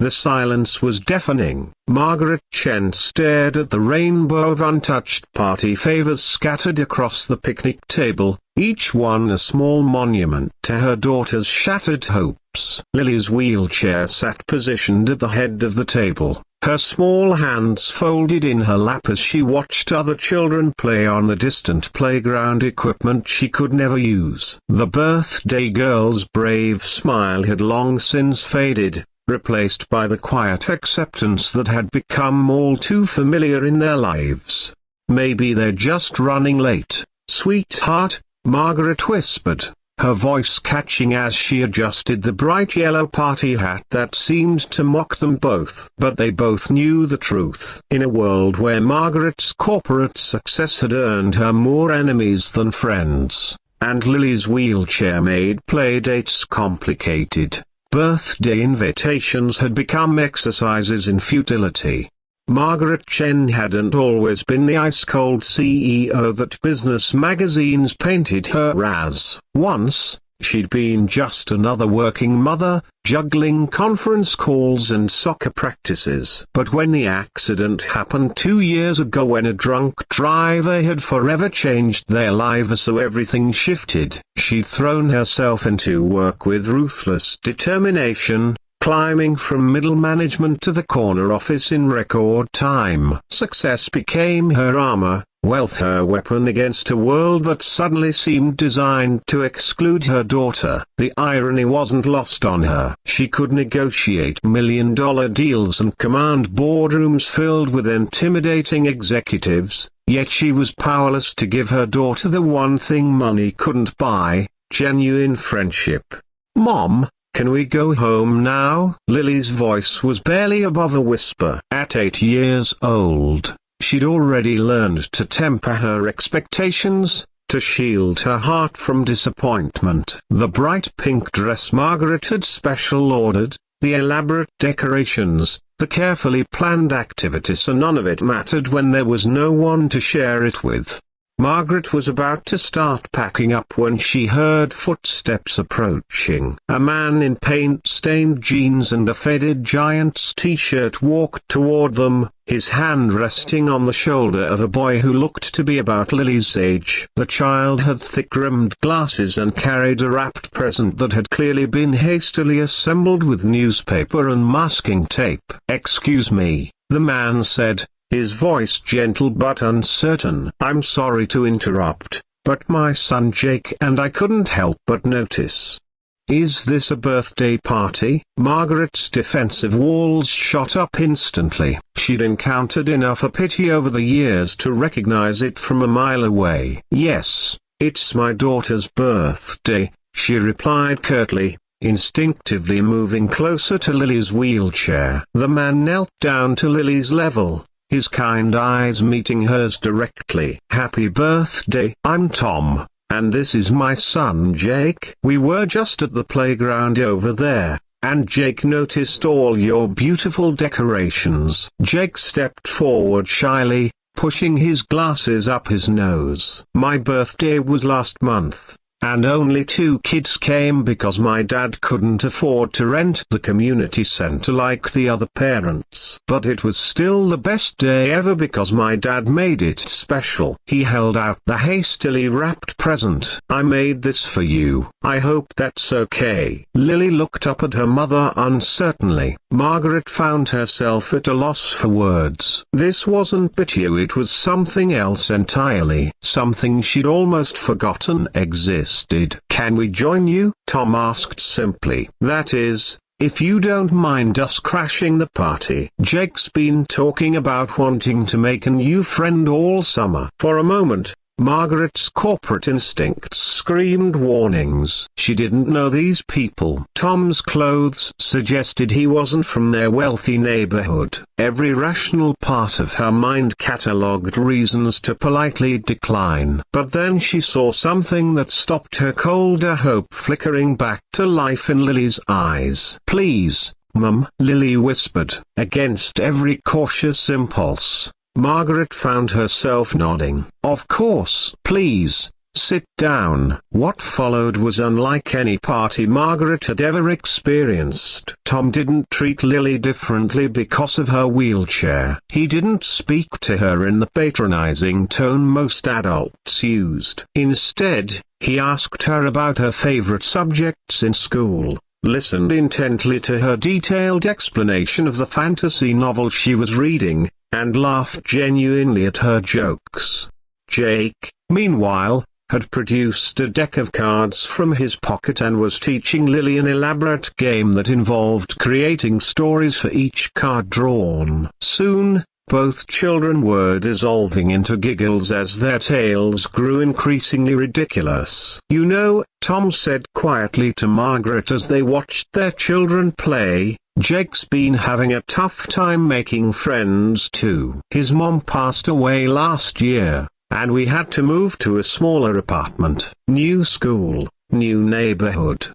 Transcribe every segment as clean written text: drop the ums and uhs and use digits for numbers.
The silence was deafening. Margaret Chen stared at the rainbow of untouched party favors scattered across the picnic table, each one a small monument to her daughter's shattered hopes. Lily's wheelchair sat positioned at the head of the table, her small hands folded in her lap as she watched other children play on the distant playground equipment she could never use. The birthday girl's brave smile had long since faded, replaced by the quiet acceptance that had become all too familiar in their lives. "Maybe they're just running late, sweetheart," Margaret whispered, her voice catching as she adjusted the bright yellow party hat that seemed to mock them both. But they both knew the truth. In a world where Margaret's corporate success had earned her more enemies than friends, and Lily's wheelchair made playdates complicated, birthday invitations had become exercises in futility. Margaret Chen hadn't always been the ice-cold CEO that business magazines painted her as. Once, she'd been just another working mother, juggling conference calls and soccer practices. But when the accident happened 2 years ago, when a drunk driver had forever changed their lives so everything shifted, she'd thrown herself into work with ruthless determination, climbing from middle management to the corner office in record time. Success became her armor, wealth her weapon against a world that suddenly seemed designed to exclude her daughter. The irony wasn't lost on her. She could negotiate million-dollar deals and command boardrooms filled with intimidating executives, yet she was powerless to give her daughter the one thing money couldn't buy: genuine friendship. "Mom, can we go home now?" Lily's voice was barely above a whisper. At 8 years old, she'd already learned to temper her expectations, to shield her heart from disappointment. The bright pink dress Margaret had special ordered, the elaborate decorations, the carefully planned activities, and none of it mattered when there was no one to share it with. Margaret was about to start packing up when she heard footsteps approaching. A man in paint-stained jeans and a faded Giants t-shirt walked toward them, his hand resting on the shoulder of a boy who looked to be about Lily's age. The child had thick-rimmed glasses and carried a wrapped present that had clearly been hastily assembled with newspaper and masking tape. "Excuse me," the man said, his voice gentle but uncertain. "I'm sorry to interrupt, but my son Jake and I couldn't help but notice. Is this a birthday party?" Margaret's defensive walls shot up instantly. She'd encountered enough pity over the years to recognize it from a mile away. "Yes, it's my daughter's birthday," she replied curtly, instinctively moving closer to Lily's wheelchair. The man knelt down to Lily's level, his kind eyes meeting hers directly. "Happy birthday. I'm Tom, and this is my son Jake. We were just at the playground over there, and Jake noticed all your beautiful decorations." Jake stepped forward shyly, pushing his glasses up his nose. "My birthday was last month, and only 2 kids came because my dad couldn't afford to rent the community center like the other parents. But it was still the best day ever because my dad made it special." He held out the hastily wrapped present. "I made this for you. I hope that's okay." Lily looked up at her mother uncertainly. Margaret found herself at a loss for words. This wasn't pity, it was something else entirely, something she'd almost forgotten existed. "Can we join you?" Tom asked simply. "That is, if you don't mind us crashing the party." Jake's been talking about wanting to make a new friend all summer. For a moment, Margaret's corporate instincts screamed warnings. She didn't know these people. Tom's clothes suggested he wasn't from their wealthy neighborhood. Every rational part of her mind catalogued reasons to politely decline. But then she saw something that stopped her colder hope flickering back to life in Lily's eyes. "Please, Mum," Lily whispered. Against every cautious impulse, Margaret found herself nodding. "Of course, please, Sit down." What followed was unlike any party Margaret had ever experienced. Tom didn't treat Lily differently because of her wheelchair. He didn't speak to her in the patronizing tone most adults used. Instead, he asked her about her favorite subjects in school, listened intently to her detailed explanation of the fantasy novel she was reading, and laughed genuinely at her jokes. Jake, meanwhile, had produced a deck of cards from his pocket and was teaching Lily an elaborate game that involved creating stories for each card drawn. Soon, both children were dissolving into giggles as their tales grew increasingly ridiculous. "You know," Tom said quietly to Margaret as they watched their children play, "Jake's been having a tough time making friends too. His mom passed away last year, and we had to move to a smaller apartment. New school, new neighborhood.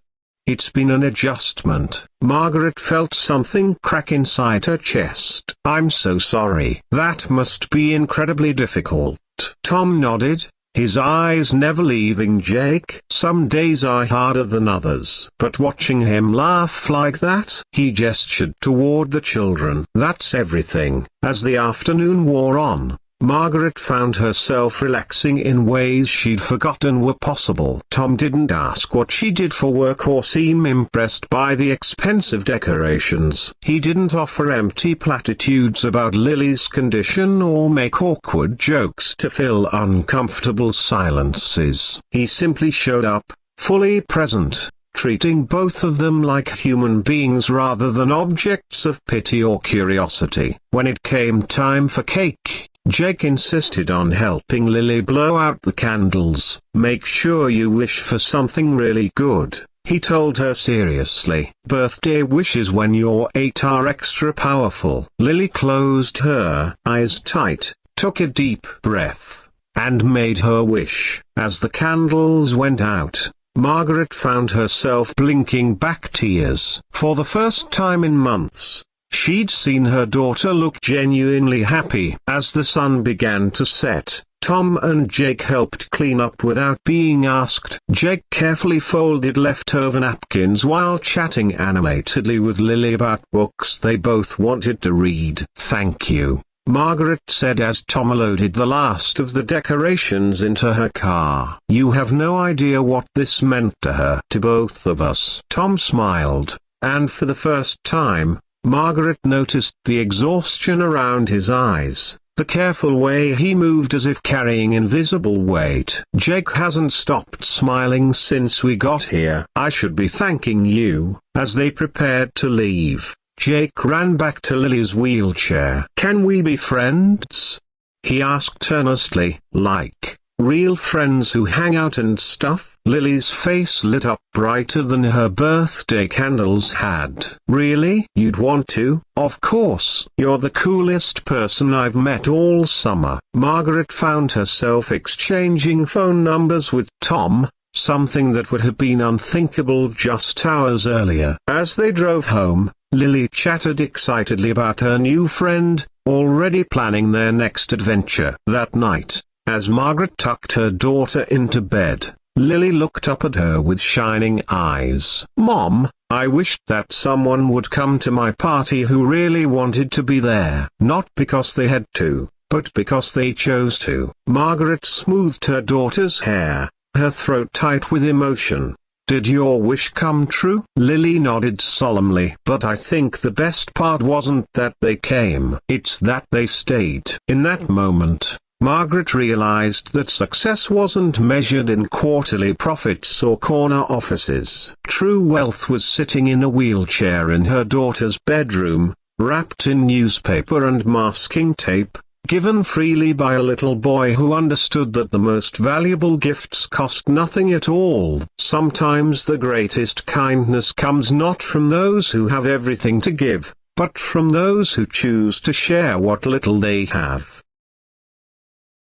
It's been an adjustment." Margaret felt something crack inside her chest. "I'm so sorry. That must be incredibly difficult." Tom nodded, his eyes never leaving Jake. "Some days are harder than others." But watching him laugh like that, he gestured toward the children. "That's everything." As the afternoon wore on, Margaret found herself relaxing in ways she'd forgotten were possible. Tom didn't ask what she did for work or seem impressed by the expensive decorations. He didn't offer empty platitudes about Lily's condition or make awkward jokes to fill uncomfortable silences. He simply showed up, fully present, treating both of them like human beings rather than objects of pity or curiosity. When it came time for cake, Jake insisted on helping Lily blow out the candles. "Make sure you wish for something really good," he told her seriously. "Birthday wishes when you're 8 are extra powerful." Lily closed her eyes tight, took a deep breath, and made her wish. As the candles went out, Margaret found herself blinking back tears. For the first time in months, she'd seen her daughter look genuinely happy. As the sun began to set, Tom and Jake helped clean up without being asked. Jake carefully folded leftover napkins while chatting animatedly with Lily about books they both wanted to read. "Thank you," Margaret said as Tom loaded the last of the decorations into her car. "You have no idea what this meant to her." "To both of us." Tom smiled, and for the first time, Margaret noticed the exhaustion around his eyes, the careful way he moved as if carrying invisible weight. "Jake hasn't stopped smiling since we got here." "I should be thanking you." As they prepared to leave, Jake ran back to Lily's wheelchair. "Can we be friends?" he asked earnestly. "Like real friends who hang out and stuff?" Lily's face lit up brighter than her birthday candles had. "Really? You'd want to?" "Of course. You're the coolest person I've met all summer." Margaret found herself exchanging phone numbers with Tom, something that would have been unthinkable just hours earlier. As they drove home, Lily chatted excitedly about her new friend, already planning their next adventure. That night, as Margaret tucked her daughter into bed, Lily looked up at her with shining eyes. "Mom, I wished that someone would come to my party who really wanted to be there. Not because they had to, but because they chose to." Margaret smoothed her daughter's hair, her throat tight with emotion. "Did your wish come true?" Lily nodded solemnly. "But I think the best part wasn't that they came. It's that they stayed." In that moment, Margaret realized that success wasn't measured in quarterly profits or corner offices. True wealth was sitting in a wheelchair in her daughter's bedroom, wrapped in newspaper and masking tape, given freely by a little boy who understood that the most valuable gifts cost nothing at all. Sometimes the greatest kindness comes not from those who have everything to give, but from those who choose to share what little they have.